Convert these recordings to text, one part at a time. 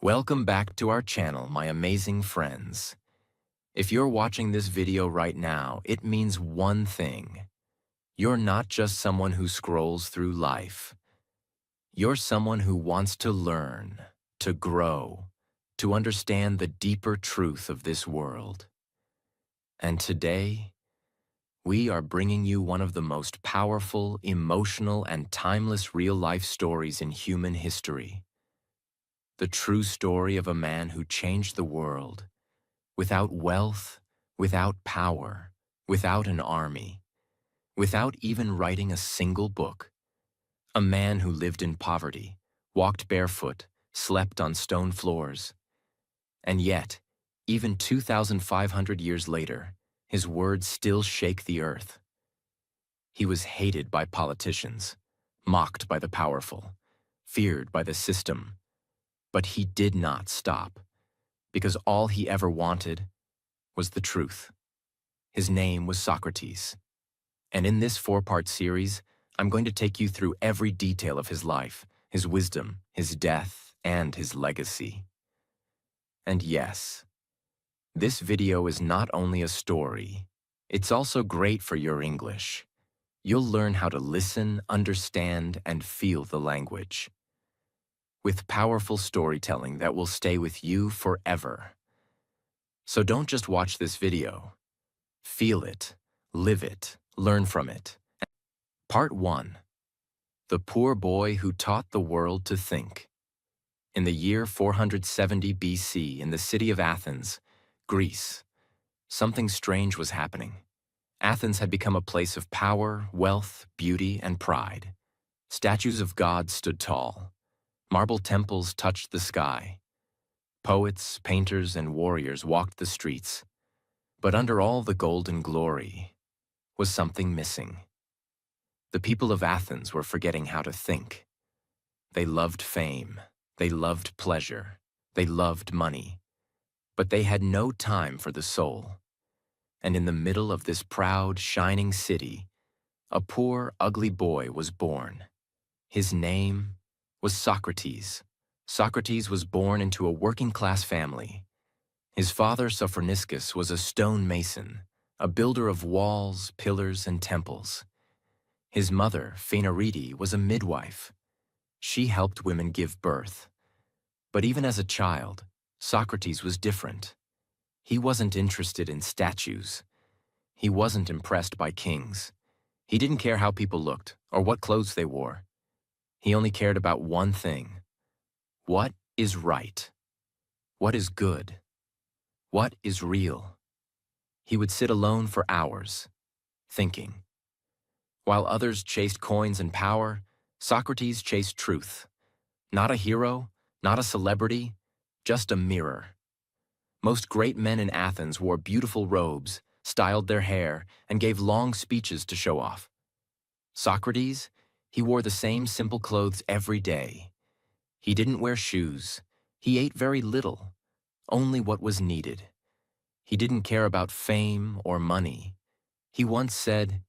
Welcome back to our channel, my amazing friends. If you're watching this video right now, it means one thing. You're not just someone who scrolls through life. You're someone who wants to learn, to grow, to understand the deeper truth of this world. And today, we are bringing you one of the most powerful, emotional, and timeless real-life stories in human history. The true story of a man who changed the world, without wealth, without power, without an army, without even writing a single book. A man who lived in poverty, walked barefoot, slept on stone floors. And yet, even 2,500 years later, his words still shake the earth. He was hated by politicians, mocked by the powerful, feared by the system. But he did not stop, because all he ever wanted was the truth. His name was Socrates. And in this 4-part series, I'm going to take you through every detail of his life, his wisdom, his death, and his legacy. And yes, this video is not only a story, it's also great for your English. You'll learn how to listen, understand, and feel the language, with powerful storytelling that will stay with you forever. So don't just watch this video. Feel it, live it, learn from it. Part 1. The poor boy who taught the world to think. In the year 470 BC, in the city of Athens, Greece, something strange was happening. Athens had become a place of power, wealth, beauty, and pride. Statues of gods stood tall. Marble temples touched the sky. Poets, painters, and warriors walked the streets. But under all the golden glory was something missing. The people of Athens were forgetting how to think. They loved fame. They loved pleasure. They loved money. But they had no time for the soul. And in the middle of this proud, shining city, a poor, ugly boy was born. His name was Socrates. Socrates was born into a working-class family. His father, Sophroniskis, was a stone mason, a builder of walls, pillars, and temples. His mother, Phaenarete, was a midwife. She helped women give birth. But even as a child, Socrates was different. He wasn't interested in statues. He wasn't impressed by kings. He didn't care how people looked or what clothes they wore. He only cared about one thing. What is right? What is good? What is real? He would sit alone for hours, thinking. While others chased coins and power, Socrates chased truth. Not a hero, not a celebrity, just a mirror. Most great men in Athens wore beautiful robes, styled their hair, and gave long speeches to show off. Socrates, he wore the same simple clothes every day. He didn't wear shoes. He ate very little, only what was needed. He didn't care about fame or money. He once said,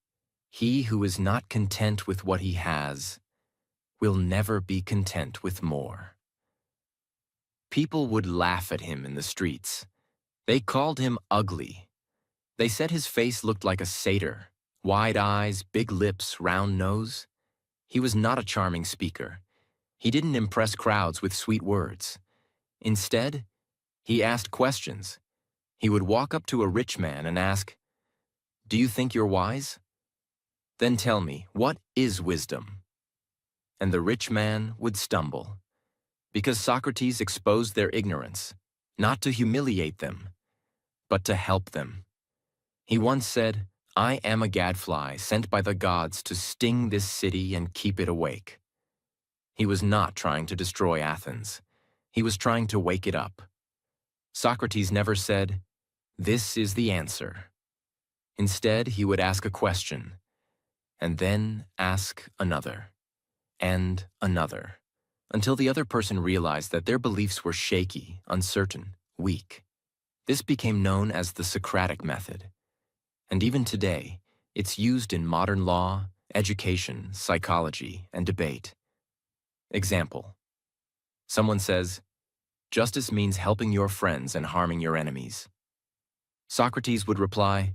"He who is not content with what he has will never be content with more." People would laugh at him in the streets. They called him ugly. They said his face looked like a satyr, wide eyes, big lips, round nose. He was not a charming speaker. He didn't impress crowds with sweet words. Instead, he asked questions. He would walk up to a rich man and ask, "Do you think you're wise? Then tell me, what is wisdom?" And the rich man would stumble, because Socrates exposed their ignorance, not to humiliate them, but to help them. He once said, "I am a gadfly sent by the gods to sting this city and keep it awake." He was not trying to destroy Athens. He was trying to wake it up. Socrates never said, "This is the answer." Instead, he would ask a question, and then ask another, and another, until the other person realized that their beliefs were shaky, uncertain, weak. This became known as the Socratic method. And even today, it's used in modern law, education, psychology, and debate. Example. Someone says, Justice means helping your friends and harming your enemies. Socrates would reply,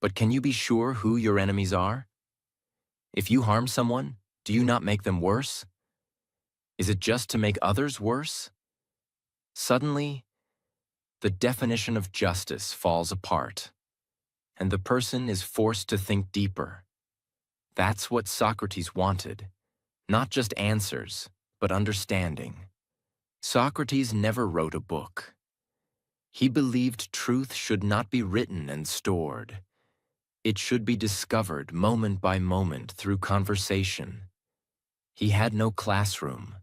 but can you be sure who your enemies are? If you harm someone, do you not make them worse? Is it just to make others worse? Suddenly, the definition of justice falls apart, and the person is forced to think deeper. That's what Socrates wanted, not just answers, but understanding. Socrates never wrote a book. He believed truth should not be written and stored. It should be discovered moment by moment through conversation. He had no classroom.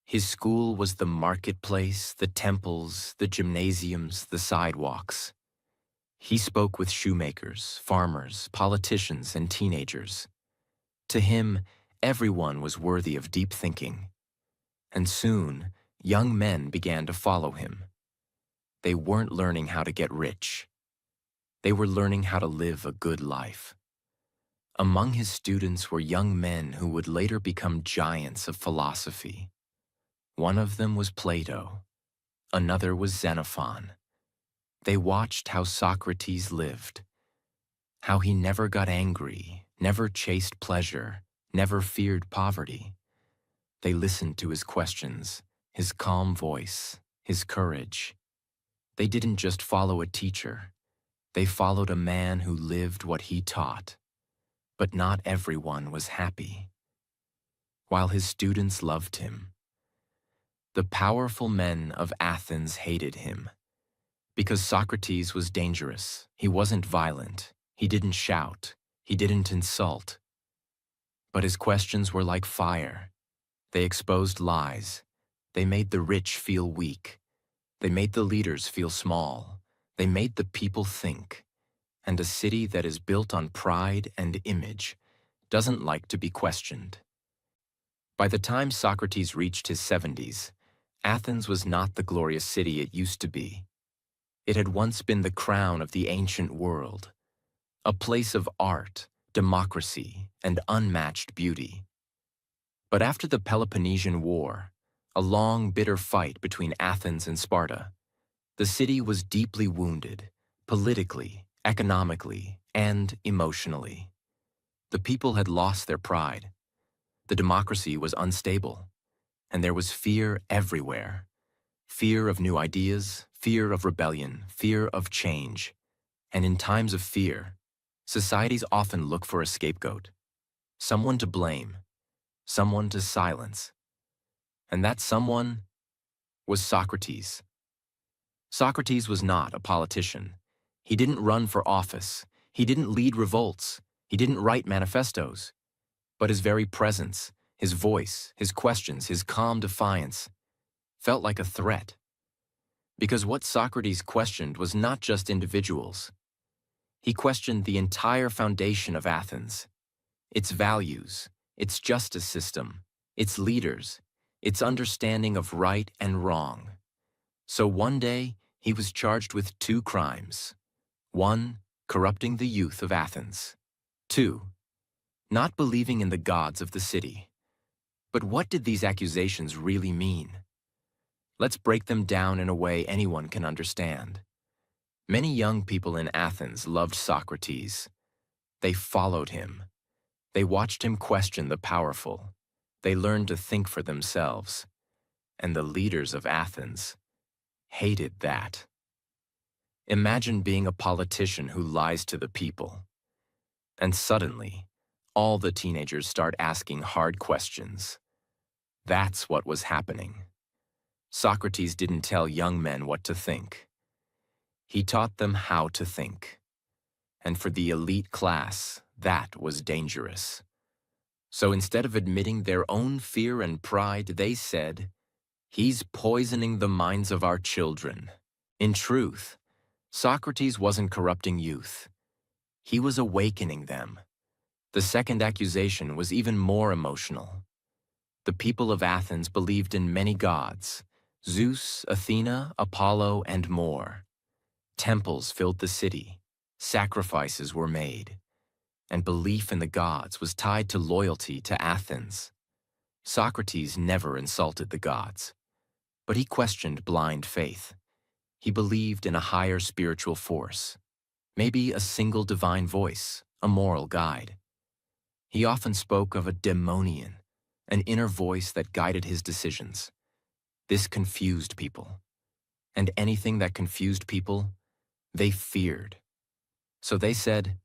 His school was the marketplace, the temples, the gymnasiums, the sidewalks. He spoke with shoemakers, farmers, politicians, and teenagers. To him, everyone was worthy of deep thinking. And soon, young men began to follow him. They weren't learning how to get rich. They were learning how to live a good life. Among his students were young men who would later become giants of philosophy. One of them was Plato. Another was Xenophon. They watched how Socrates lived, how he never got angry, never chased pleasure, never feared poverty. They listened to his questions, his calm voice, his courage. They didn't just follow a teacher. They followed a man who lived what he taught. But not everyone was happy. While his students loved him, the powerful men of Athens hated him. Because Socrates was dangerous, he wasn't violent, he didn't shout, he didn't insult. But his questions were like fire. They exposed lies. They made the rich feel weak. They made the leaders feel small. They made the people think. And a city that is built on pride and image doesn't like to be questioned. By the time Socrates reached his 70s, Athens was not the glorious city it used to be. It had once been the crown of the ancient world, a place of art, democracy, and unmatched beauty. But after the Peloponnesian War, a long, bitter fight between Athens and Sparta, the city was deeply wounded, politically, economically, and emotionally. The people had lost their pride. The democracy was unstable, and there was fear everywhere. Fear of new ideas, fear of rebellion, fear of change. And in times of fear, societies often look for a scapegoat, someone to blame, someone to silence. And that someone was Socrates. Socrates was not a politician. He didn't run for office. He didn't lead revolts. He didn't write manifestos. But his very presence, his voice, his questions, his calm defiance felt like a threat. Because what Socrates questioned was not just individuals. He questioned the entire foundation of Athens, its values, its justice system, its leaders, its understanding of right and wrong. So one day, he was charged with 2 crimes. 1, corrupting the youth of Athens. 2, not believing in the gods of the city. But what did these accusations really mean? Let's break them down in a way anyone can understand. Many young people in Athens loved Socrates. They followed him. They watched him question the powerful. They learned to think for themselves. And the leaders of Athens hated that. Imagine being a politician who lies to the people. And suddenly, all the teenagers start asking hard questions. That's what was happening. Socrates didn't tell young men what to think. He taught them how to think. And for the elite class, that was dangerous. So instead of admitting their own fear and pride, they said, "He's poisoning the minds of our children." In truth, Socrates wasn't corrupting youth. He was awakening them. The second accusation was even more emotional. The people of Athens believed in many gods: Zeus, Athena, Apollo, and more. Temples filled the city. Sacrifices were made. And belief in the gods was tied to loyalty to Athens. Socrates never insulted the gods. But he questioned blind faith. He believed in a higher spiritual force, maybe a single divine voice, a moral guide. He often spoke of a daemonion, an inner voice that guided his decisions. This confused people. And anything that confused people, they feared. So they said,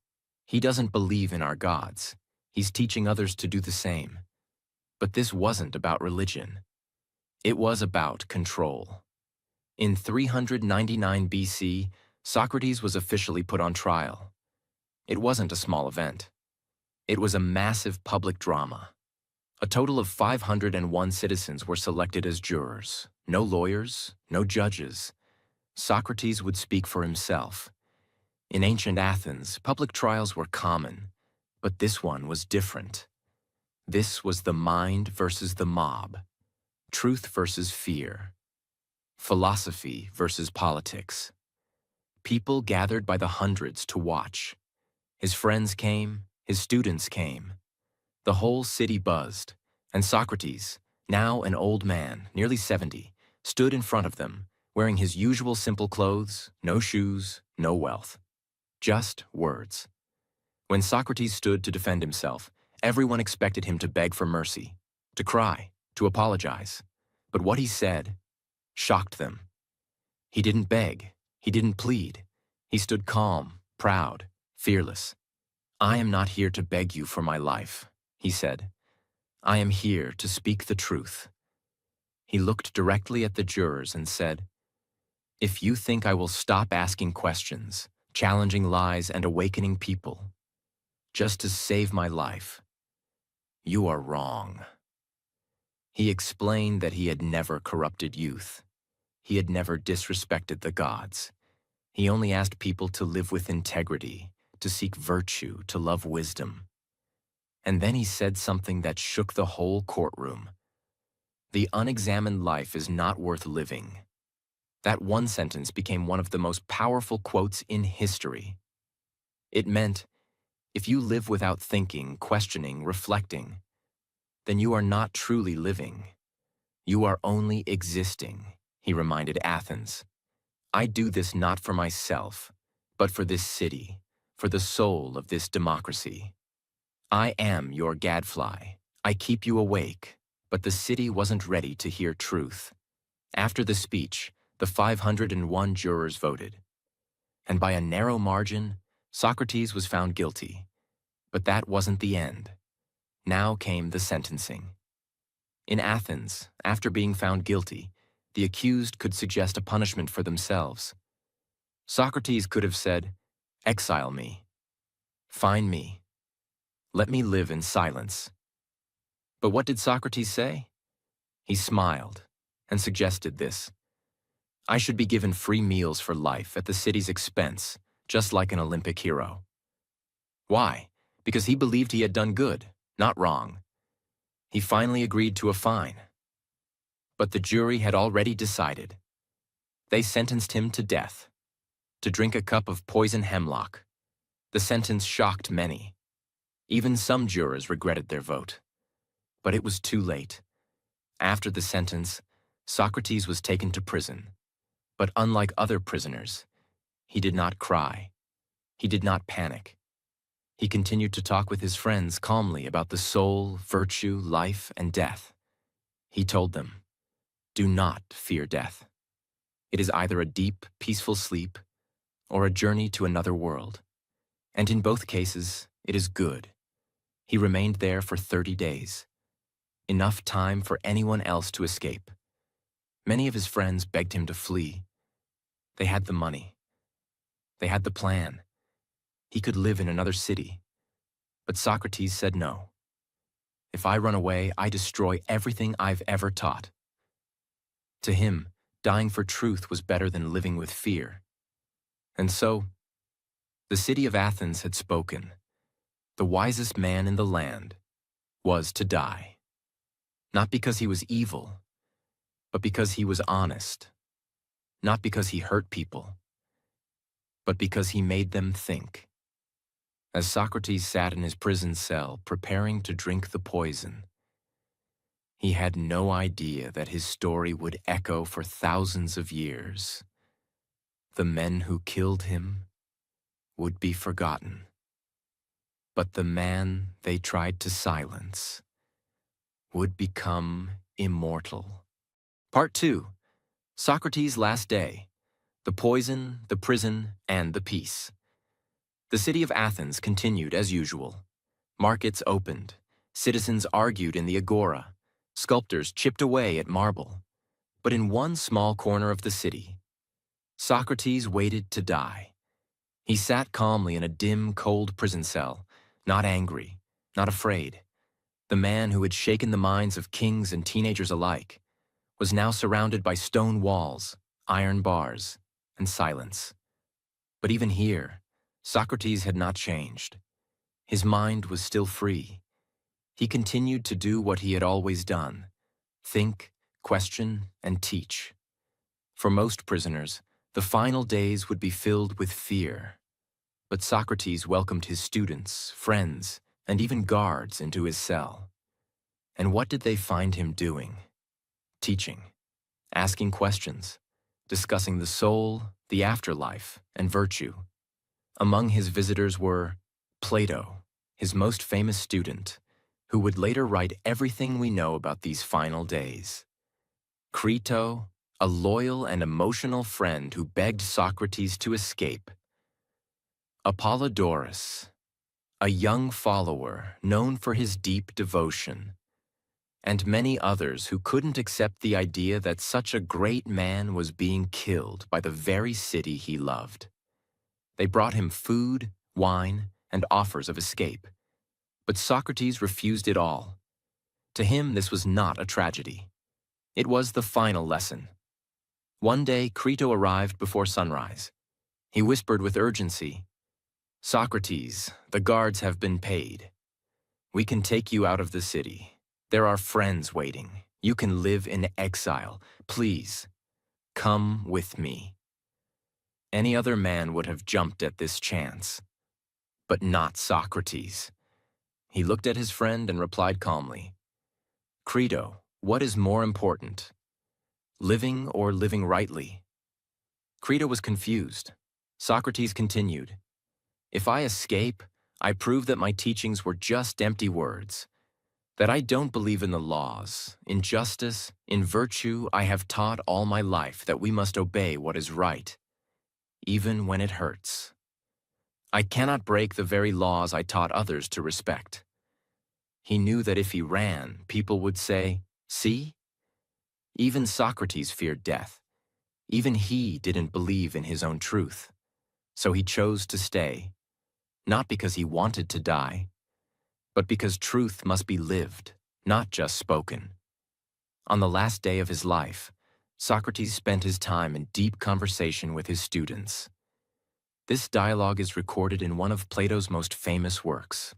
"He doesn't believe in our gods. He's teaching others to do the same." But this wasn't about religion. It was about control. In 399 BC, Socrates was officially put on trial. It wasn't a small event. It was a massive public drama. A total of 501 citizens were selected as jurors. No lawyers, no judges. Socrates would speak for himself. In ancient Athens, public trials were common, but this one was different. This was the mind versus the mob, truth versus fear, philosophy versus politics. People gathered by the hundreds to watch. His friends came, his students came. The whole city buzzed, and Socrates, now an old man, nearly 70, stood in front of them, wearing his usual simple clothes, no shoes, no wealth. Just words. When Socrates stood to defend himself, everyone expected him to beg for mercy, to cry, to apologize. But what he said shocked them. He didn't beg. He didn't plead. He stood calm, proud, fearless. "I am not here to beg you for my life," he said. "I am here to speak the truth." He looked directly at the jurors and said, "If you think I will stop asking questions, challenging lies and awakening people, just to save my life, you are wrong." He explained that he had never corrupted youth. He had never disrespected the gods. He only asked people to live with integrity, to seek virtue, to love wisdom. And then he said something that shook the whole courtroom. "The unexamined life is not worth living." That one sentence became one of the most powerful quotes in history. It meant, if you live without thinking, questioning, reflecting, then you are not truly living. You are only existing, he reminded Athens. "I do this not for myself, but for this city, for the soul of this democracy. I am your gadfly. I keep you awake." But the city wasn't ready to hear truth. After the speech, the 501 jurors voted. And by a narrow margin, Socrates was found guilty. But that wasn't the end. Now came the sentencing. In Athens, after being found guilty, the accused could suggest a punishment for themselves. Socrates could have said, "Exile me. Fine me. Let me live in silence." But what did Socrates say? He smiled and suggested this: "I should be given free meals for life at the city's expense, just like an Olympic hero." Why? Because he believed he had done good, not wrong. He finally agreed to a fine. But the jury had already decided. They sentenced him to death, to drink a cup of poison hemlock. The sentence shocked many. Even some jurors regretted their vote. But it was too late. After the sentence, Socrates was taken to prison. But unlike other prisoners, he did not cry. He did not panic. He continued to talk with his friends calmly about the soul, virtue, life, and death. He told them, "Do not fear death. It is either a deep, peaceful sleep or a journey to another world. And in both cases, it is good." He remained there for 30 days. Enough time for anyone else to escape. Many of his friends begged him to flee. They had the money. They had the plan. He could live in another city. But Socrates said no. "If I run away, I destroy everything I've ever taught." To him, dying for truth was better than living with fear. And so, the city of Athens had spoken. The wisest man in the land was to die. Not because he was evil, but because he was honest. Not because he hurt people, but because he made them think. As Socrates sat in his prison cell preparing to drink the poison, He had no idea that his story would echo for thousands of years. The men who killed him would be forgotten, but the man they tried to silence would become immortal. Part 2. Socrates' Last Day. The Poison, the Prison, and the Peace. The city of Athens continued as usual. Markets opened. Citizens argued in the agora. Sculptors chipped away at marble. But in one small corner of the city, Socrates waited to die. He sat calmly in a dim, cold prison cell, not angry, not afraid. The man who had shaken the minds of kings and teenagers alike was now surrounded by stone walls, iron bars, and silence. But even here, Socrates had not changed. His mind was still free. He continued to do what he had always done: think, question, and teach. For most prisoners, the final days would be filled with fear. But Socrates welcomed his students, friends, and even guards into his cell. And what did they find him doing? Teaching, asking questions, discussing the soul, the afterlife, and virtue. Among his visitors were Plato, his most famous student, who would later write everything we know about these final days. Crito, a loyal and emotional friend who begged Socrates to escape. Apollodorus, a young follower known for his deep devotion. And many others who couldn't accept the idea that such a great man was being killed by the very city he loved. They brought him food, wine, and offers of escape. But Socrates refused it all. To him, this was not a tragedy. It was the final lesson. One day, Crito arrived before sunrise. He whispered with urgency, "Socrates, the guards have been paid. We can take you out of the city. There are friends waiting. You can live in exile. Please, come with me." Any other man would have jumped at this chance, but not Socrates. He looked at his friend and replied calmly, "Crito, what is more important, living or living rightly?" Crito was confused. Socrates continued, "If I escape, I prove that my teachings were just empty words, that I don't believe in the laws, in justice, in virtue. I have taught all my life that we must obey what is right, even when it hurts. I cannot break the very laws I taught others to respect." He knew that if he ran, people would say, "See?" Even Socrates feared death. Even he didn't believe in his own truth. So he chose to stay, not because he wanted to die, but because truth must be lived, not just spoken. On the last day of his life, Socrates spent his time in deep conversation with his students. This dialogue is recorded in one of Plato's most famous works,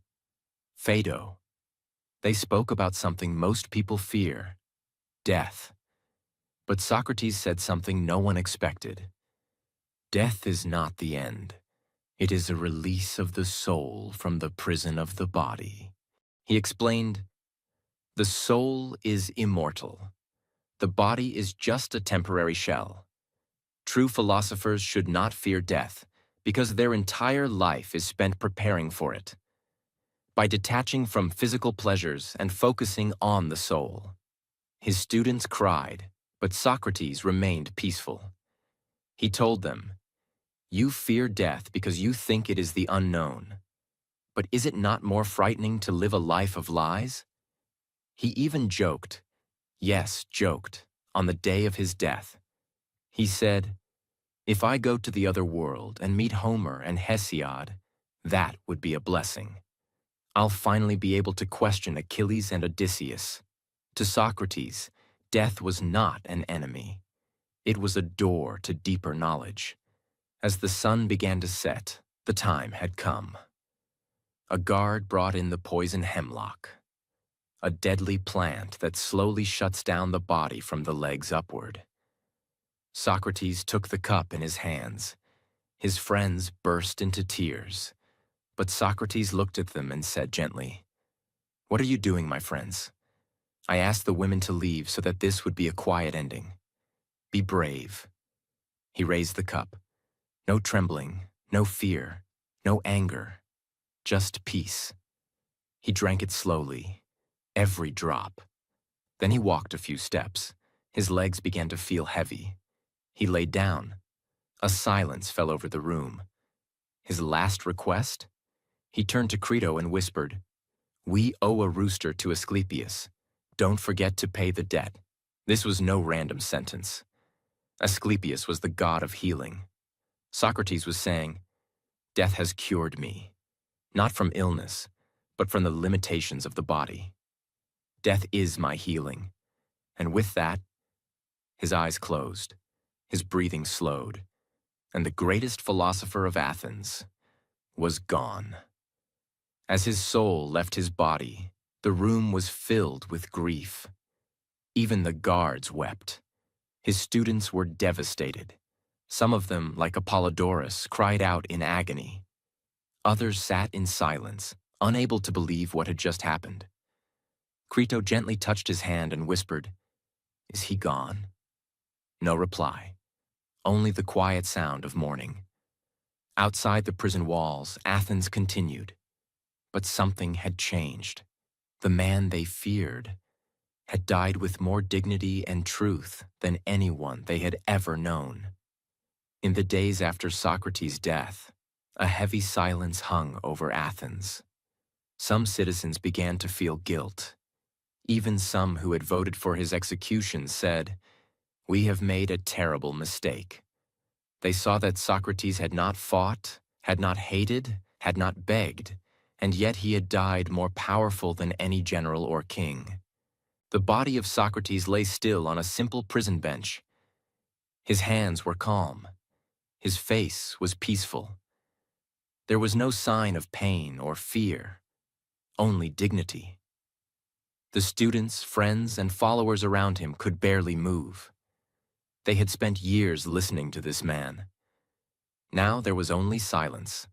Phaedo. They spoke about something most people fear, death. But Socrates said something no one expected. Death is not the end. It is a release of the soul from the prison of the body. He explained, "The soul is immortal. The body is just a temporary shell. True philosophers should not fear death because their entire life is spent preparing for it, by detaching from physical pleasures and focusing on the soul." His students cried, but Socrates remained peaceful. He told them, "You fear death because you think it is the unknown. But is it not more frightening to live a life of lies?" He even joked, yes, joked, on the day of his death. He said, "If I go to the other world and meet Homer and Hesiod, that would be a blessing. I'll finally be able to question Achilles and Odysseus." To Socrates, death was not an enemy. It was a door to deeper knowledge. As the sun began to set, the time had come. A guard brought in the poison hemlock, a deadly plant that slowly shuts down the body from the legs upward. Socrates took the cup in his hands. His friends burst into tears, but Socrates looked at them and said gently, "What are you doing, my friends? I asked the women to leave so that this would be a quiet ending. Be brave. He raised the cup. No trembling, no fear, no anger, just peace. He drank it slowly, every drop. Then he walked a few steps. His legs began to feel heavy. He laid down. A silence fell over the room. His last request? He turned to Crito and whispered, "We owe a rooster to Asclepius. Don't forget to pay the debt." This was no random sentence. Asclepius was the god of healing. Socrates was saying, "Death has cured me, not from illness, but from the limitations of the body. Death is my healing." And with that, his eyes closed, his breathing slowed, and the greatest philosopher of Athens was gone. As his soul left his body, the room was filled with grief. Even the guards wept. His students were devastated. Some of them, like Apollodorus, cried out in agony. Others sat in silence, unable to believe what had just happened. Crito gently touched his hand and whispered, "Is he gone?" No reply, only the quiet sound of mourning. Outside the prison walls, Athens continued. But something had changed. The man they feared had died with more dignity and truth than anyone they had ever known. In the days after Socrates' death, a heavy silence hung over Athens. Some citizens began to feel guilt. Even some who had voted for his execution said, "We have made a terrible mistake." They saw that Socrates had not fought, had not hated, had not begged, and yet he had died more powerful than any general or king. The body of Socrates lay still on a simple prison bench. His hands were calm. His face was peaceful. There was no sign of pain or fear, only dignity. The students, friends, and followers around him could barely move. They had spent years listening to this man. Now there was only silence.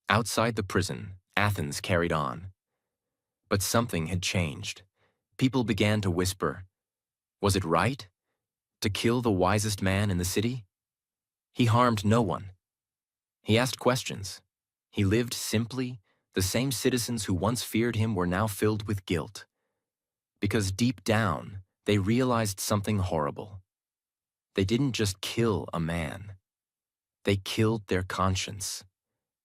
Outside the prison, Athens carried on. But something had changed. People began to whisper, was it right to kill the wisest man in the city? He harmed no one. He asked questions. He lived simply. The same citizens who once feared him were now filled with guilt. Because deep down, they realized something horrible. They didn't just kill a man. They killed their conscience.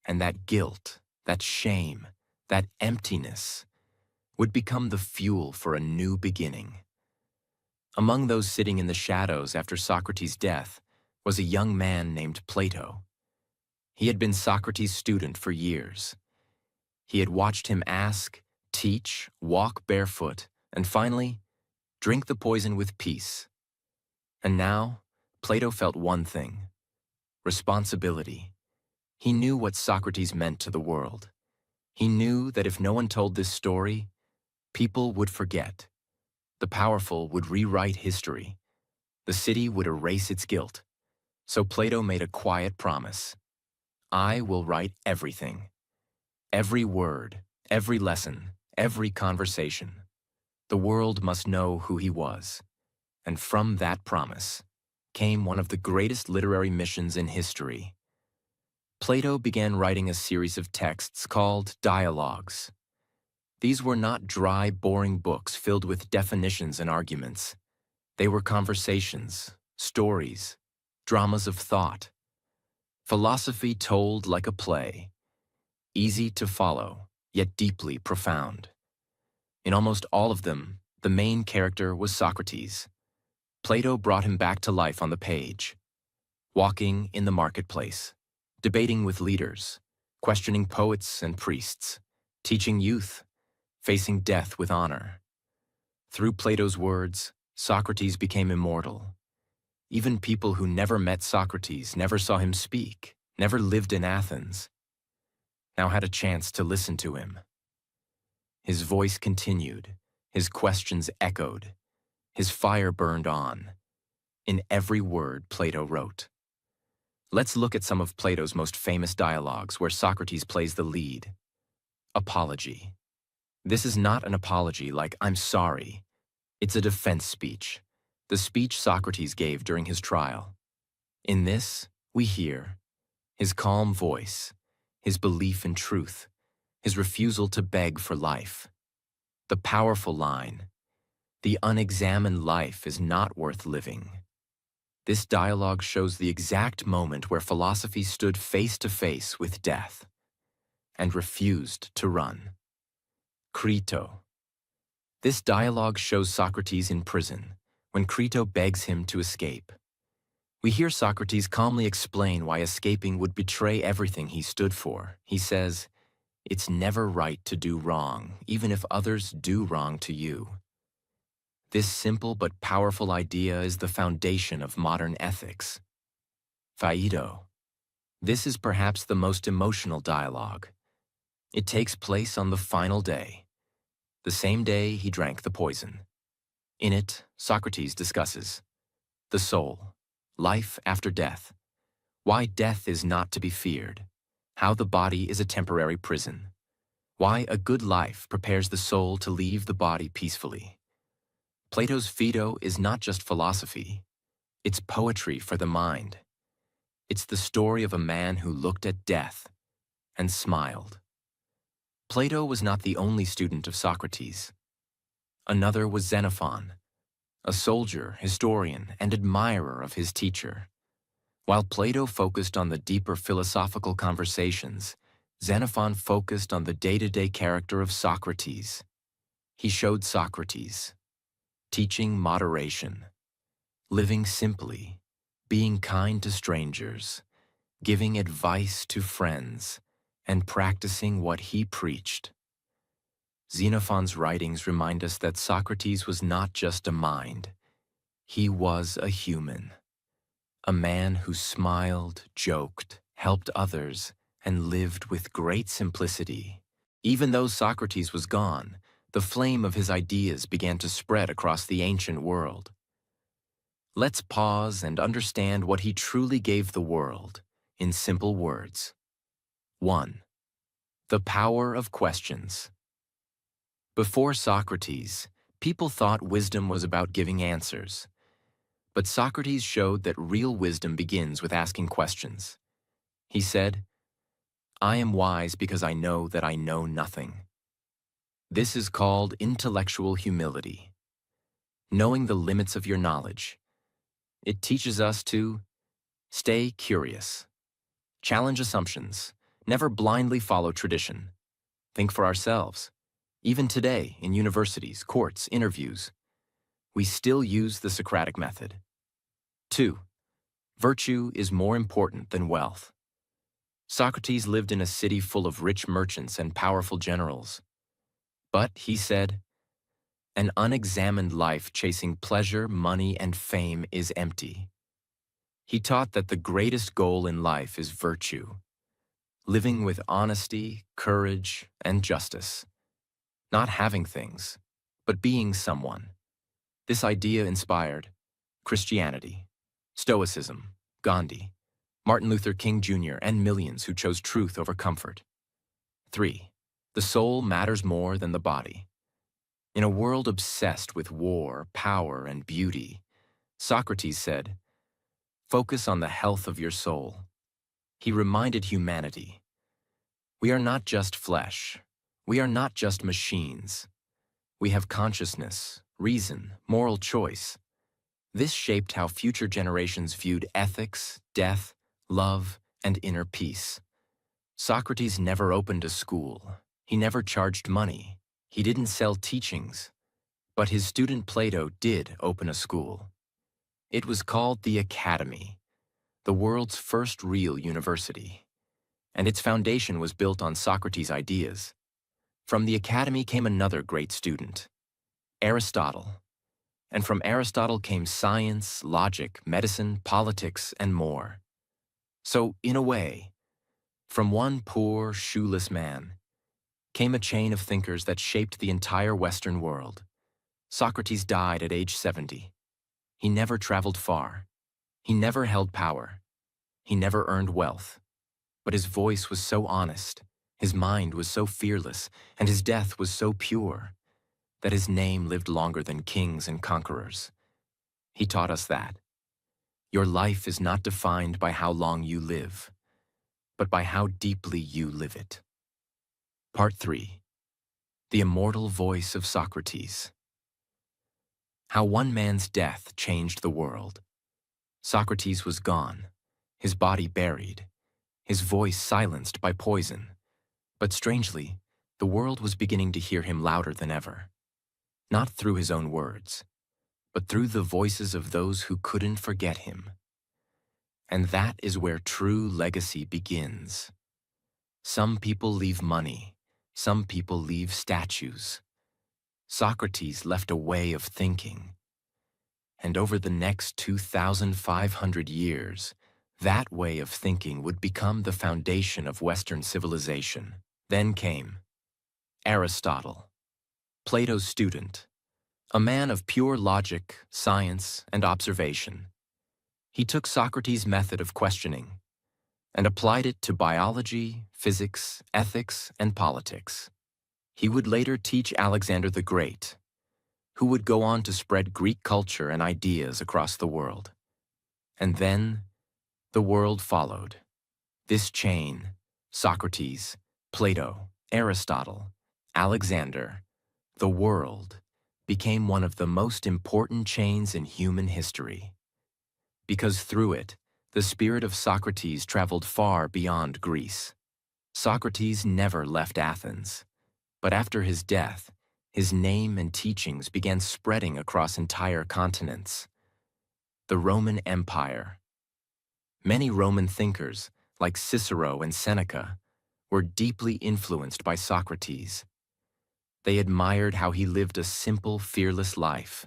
And that guilt, that shame, that emptiness would become the fuel for a new beginning. Among those sitting in the shadows after Socrates' death was a young man named Plato. He had been Socrates' student for years. He had watched him ask, teach, walk barefoot, and finally, drink the poison with peace. And now, Plato felt one thing: responsibility. He knew what Socrates meant to the world. He knew that if no one told this story, people would forget. The powerful would rewrite history. The city would erase its guilt. So Plato made a quiet promise. I will write everything. Every word, every lesson, every conversation. The world must know who he was. And from that promise came one of the greatest literary missions in history. Plato began writing a series of texts called dialogues. These were not dry, boring books filled with definitions and arguments. They were conversations, stories, dramas of thought. Philosophy told like a play, easy to follow, yet deeply profound. In almost all of them, the main character was Socrates. Plato brought him back to life on the page, walking in the marketplace, debating with leaders, questioning poets and priests, teaching youth, facing death with honor. Through Plato's words, Socrates became immortal. Even people who never met Socrates, never saw him speak, never lived in Athens, now had a chance to listen to him. His voice continued, his questions echoed, his fire burned on. In every word Plato wrote. Let's look at some of Plato's most famous dialogues where Socrates plays the lead. Apology. This is not an apology like "I'm sorry." It's a defense speech, the speech Socrates gave during his trial. In this, we hear his calm voice, his belief in truth, his refusal to beg for life. The powerful line, "The unexamined life is not worth living." This dialogue shows the exact moment where philosophy stood face to face with death and refused to run. Crito. This dialogue shows Socrates in prison, when Crito begs him to escape. We hear Socrates calmly explain why escaping would betray everything he stood for. He says, "It's never right to do wrong, even if others do wrong to you." This simple but powerful idea is the foundation of modern ethics. Phaedo. This is perhaps the most emotional dialogue. It takes place on the final day, the same day he drank the poison. In it, Socrates discusses the soul, life after death, why death is not to be feared, how the body is a temporary prison, why a good life prepares the soul to leave the body peacefully. Plato's Phaedo is not just philosophy, it's poetry for the mind. It's the story of a man who looked at death and smiled. Plato was not the only student of Socrates. Another was Xenophon, a soldier, historian, and admirer of his teacher. While Plato focused on the deeper philosophical conversations, Xenophon focused on the day-to-day character of Socrates. He showed Socrates teaching moderation, living simply, being kind to strangers, giving advice to friends, and practicing what he preached. Xenophon's writings remind us that Socrates was not just a mind, he was a human. A man who smiled, joked, helped others, and lived with great simplicity. Even though Socrates was gone, the flame of his ideas began to spread across the ancient world. Let's pause and understand what he truly gave the world in simple words. 1. The power of questions. Before Socrates, people thought wisdom was about giving answers. But Socrates showed that real wisdom begins with asking questions. He said, "I am wise because I know that I know nothing." This is called intellectual humility, knowing the limits of your knowledge. It teaches us to stay curious, challenge assumptions, never blindly follow tradition, think for ourselves. Even today, in universities, courts, interviews, we still use the Socratic method. 2. Virtue is more important than wealth. Socrates lived in a city full of rich merchants and powerful generals. But, he said, an unexamined life chasing pleasure, money, and fame is empty. He taught that the greatest goal in life is virtue, living with honesty, courage, and justice. Not having things, but being someone. This idea inspired Christianity, Stoicism, Gandhi, Martin Luther King Jr., and millions who chose truth over comfort. 3. The soul matters more than the body. In a world obsessed with war, power, and beauty, Socrates said, "Focus on the health of your soul." He reminded humanity, we are not just flesh. We are not just machines. We have consciousness, reason, moral choice. This shaped how future generations viewed ethics, death, love, and inner peace. Socrates never opened a school. He never charged money. He didn't sell teachings. But his student Plato did open a school. It was called the Academy, the world's first real university. And its foundation was built on Socrates' ideas. From the Academy came another great student, Aristotle. And from Aristotle came science, logic, medicine, politics, and more. So, in a way, from one poor, shoeless man came a chain of thinkers that shaped the entire Western world. Socrates died at age 70. He never traveled far. He never held power. He never earned wealth. But his voice was so honest, his mind was so fearless, and his death was so pure. that his name lived longer than kings and conquerors. He taught us that your life is not defined by how long you live, but by how deeply you live it. Part 3. The Immortal Voice of Socrates. How one man's death changed the world. Socrates was gone, his body buried, his voice silenced by poison. But strangely, the world was beginning to hear him louder than ever. Not through his own words, but through the voices of those who couldn't forget him. And that is where true legacy begins. Some people leave money, some people leave statues. Socrates left a way of thinking. And over the next 2,500 years, that way of thinking would become the foundation of Western civilization. Then came Aristotle, Plato's student, a man of pure logic, science, and observation. He took Socrates' method of questioning and applied it to biology, physics, ethics, and politics. He would later teach Alexander the Great, who would go on to spread Greek culture and ideas across the world. And then, the world followed. This chain, Socrates, Plato, Aristotle, Alexander, the world, became one of the most important chains in human history. Because through it, the spirit of Socrates traveled far beyond Greece. Socrates never left Athens, but after his death, his name and teachings began spreading across entire continents. The Roman Empire. Many Roman thinkers, like Cicero and Seneca, were deeply influenced by Socrates. They admired how he lived a simple, fearless life.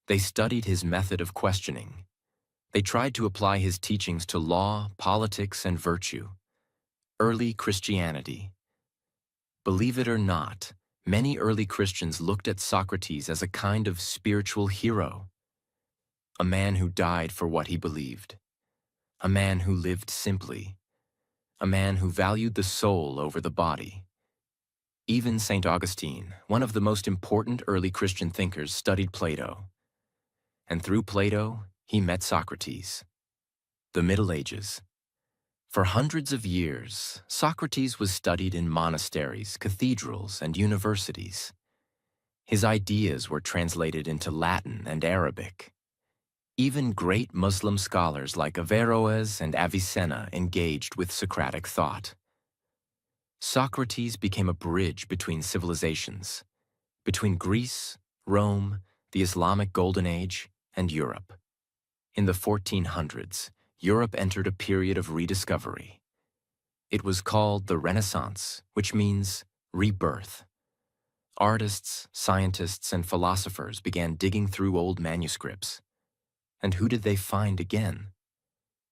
They studied his method of questioning. They tried to apply his teachings to law, politics, and virtue. Early Christianity. Believe it or not, many early Christians looked at Socrates as a kind of spiritual hero, a man who died for what he believed, a man who lived simply, a man who valued the soul over the body. Even St. Augustine, one of the most important early Christian thinkers, studied Plato. And through Plato, he met Socrates. The Middle Ages. For hundreds of years, Socrates was studied in monasteries, cathedrals, and universities. His ideas were translated into Latin and Arabic. Even great Muslim scholars like Averroes and Avicenna engaged with Socratic thought. Socrates became a bridge between civilizations, between Greece, Rome, the Islamic Golden Age, and Europe. In the 1400s, Europe entered a period of rediscovery. It was called the Renaissance, which means rebirth. Artists, scientists, and philosophers began digging through old manuscripts. And who did they find again?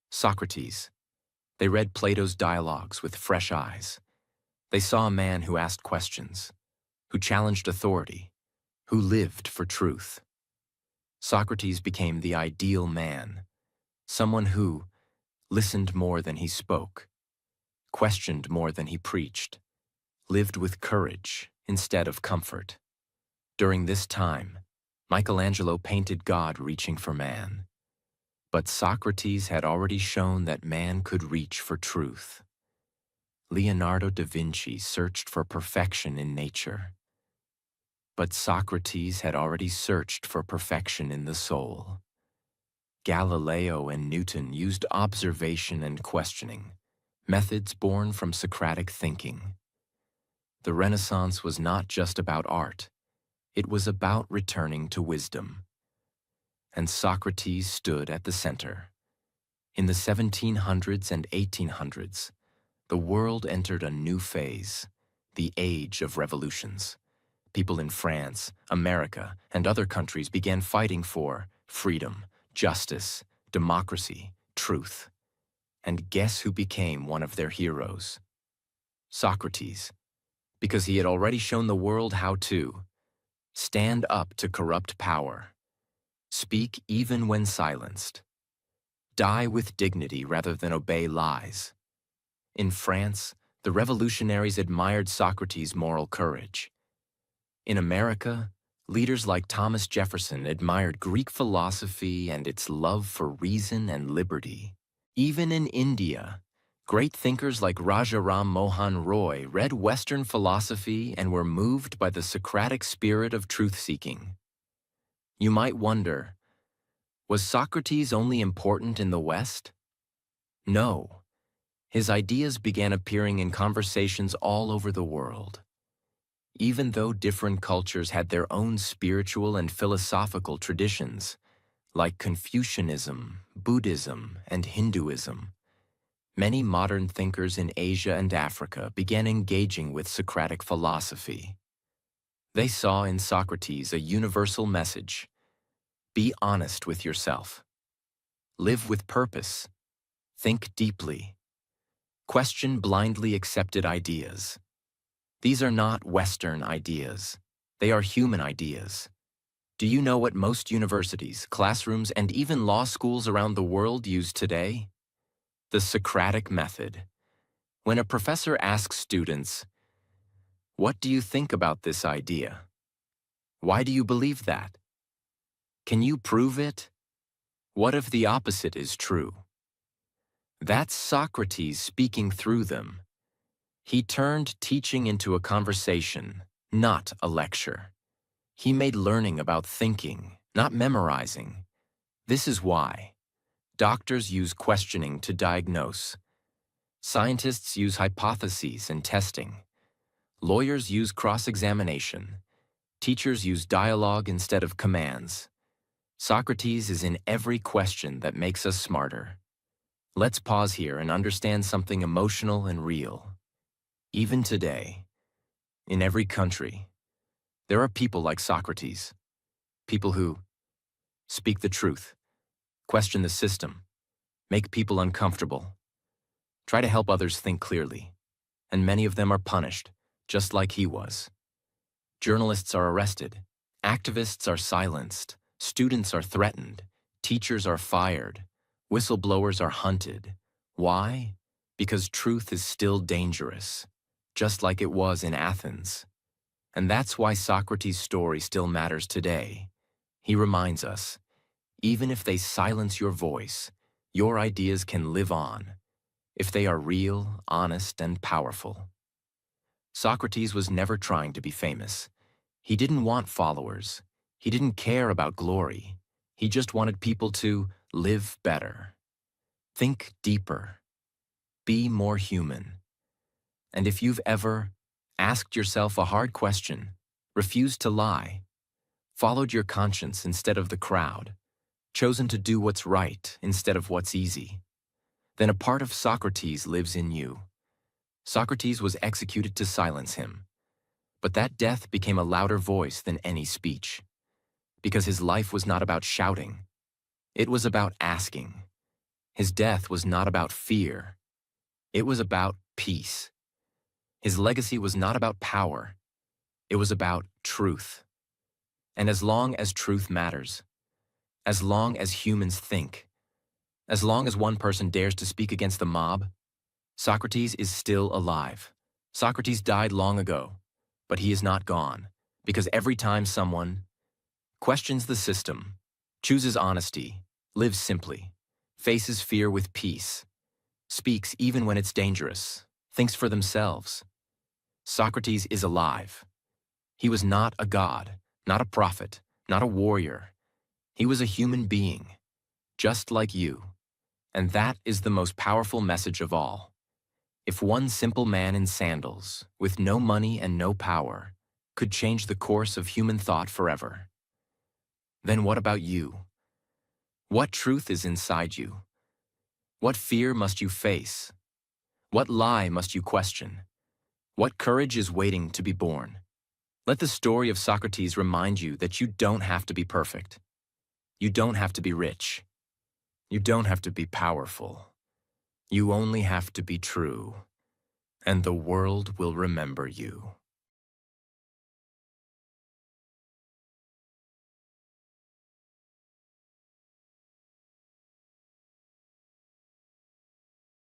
Socrates. They read Plato's dialogues with fresh eyes. They saw a man who asked questions, who challenged authority, who lived for truth. Socrates became the ideal man, someone who listened more than he spoke, questioned more than he preached, lived with courage instead of comfort. During this time, Michelangelo painted God reaching for man. But Socrates had already shown that man could reach for truth. Leonardo da Vinci searched for perfection in nature. But Socrates had already searched for perfection in the soul. Galileo and Newton used observation and questioning, methods born from Socratic thinking. The Renaissance was not just about art. It was about returning to wisdom. And Socrates stood at the center. In the 1700s and 1800s, the world entered a new phase, the age of revolutions. People in France, America, and other countries began fighting for freedom, justice, democracy, truth. And guess who became one of their heroes? Socrates, because he had already shown the world how to stand up to corrupt power, speak even when silenced, die with dignity rather than obey lies. In France, the revolutionaries admired Socrates' moral courage. In America, leaders like Thomas Jefferson admired Greek philosophy and its love for reason and liberty. Even in India, great thinkers like Rajaram Mohan Roy read Western philosophy and were moved by the Socratic spirit of truth-seeking. You might wonder, was Socrates only important in the West? No. His ideas began appearing in conversations all over the world. Even though different cultures had their own spiritual and philosophical traditions, like Confucianism, Buddhism, and Hinduism, many modern thinkers in Asia and Africa began engaging with Socratic philosophy. They saw in Socrates a universal message: be honest with yourself. Live with purpose. Think deeply. Question blindly accepted ideas. These are not Western ideas. They are human ideas. Do you know what most universities, classrooms, and even law schools around the world use today? The Socratic method. When a professor asks students, "What do you think about this idea? Why do you believe that? Can you prove it? What if the opposite is true?" That's Socrates speaking through them. He turned teaching into a conversation, not a lecture. He made learning about thinking, not memorizing. This is why doctors use questioning to diagnose. Scientists use hypotheses and testing. Lawyers use cross-examination. Teachers use dialogue instead of commands. Socrates is in every question that makes us smarter. Let's pause here and understand something emotional and real. Even today, in every country, there are people like Socrates, people who speak the truth, question the system, make people uncomfortable, try to help others think clearly, and many of them are punished, just like he was. Journalists are arrested, activists are silenced, students are threatened, teachers are fired, whistleblowers are hunted. Why? Because truth is still dangerous, just like it was in Athens. And that's why Socrates' story still matters today. He reminds us, even if they silence your voice, your ideas can live on, if they are real, honest, and powerful. Socrates was never trying to be famous. He didn't want followers. He didn't care about glory. He just wanted people to live better, think deeper, be more human. And if you've ever asked yourself a hard question, refused to lie, followed your conscience instead of the crowd, chosen to do what's right instead of what's easy, then a part of Socrates lives in you. Socrates was executed to silence him, but that death became a louder voice than any speech, because his life was not about shouting. It was about asking. His death was not about fear. It was about peace. His legacy was not about power. It was about truth. And as long as truth matters, as long as humans think, as long as one person dares to speak against the mob, Socrates is still alive. Socrates died long ago, but he is not gone, because every time someone questions the system, chooses honesty, lives simply, faces fear with peace, speaks even when it's dangerous, thinks for themselves, Socrates is alive. He was not a god, not a prophet, not a warrior. He was a human being, just like you. And that is the most powerful message of all. If one simple man in sandals, with no money and no power, could change the course of human thought forever, then what about you? What truth is inside you? What fear must you face? What lie must you question? What courage is waiting to be born? Let the story of Socrates remind you that you don't have to be perfect. You don't have to be rich. You don't have to be powerful. You only have to be true, and the world will remember you.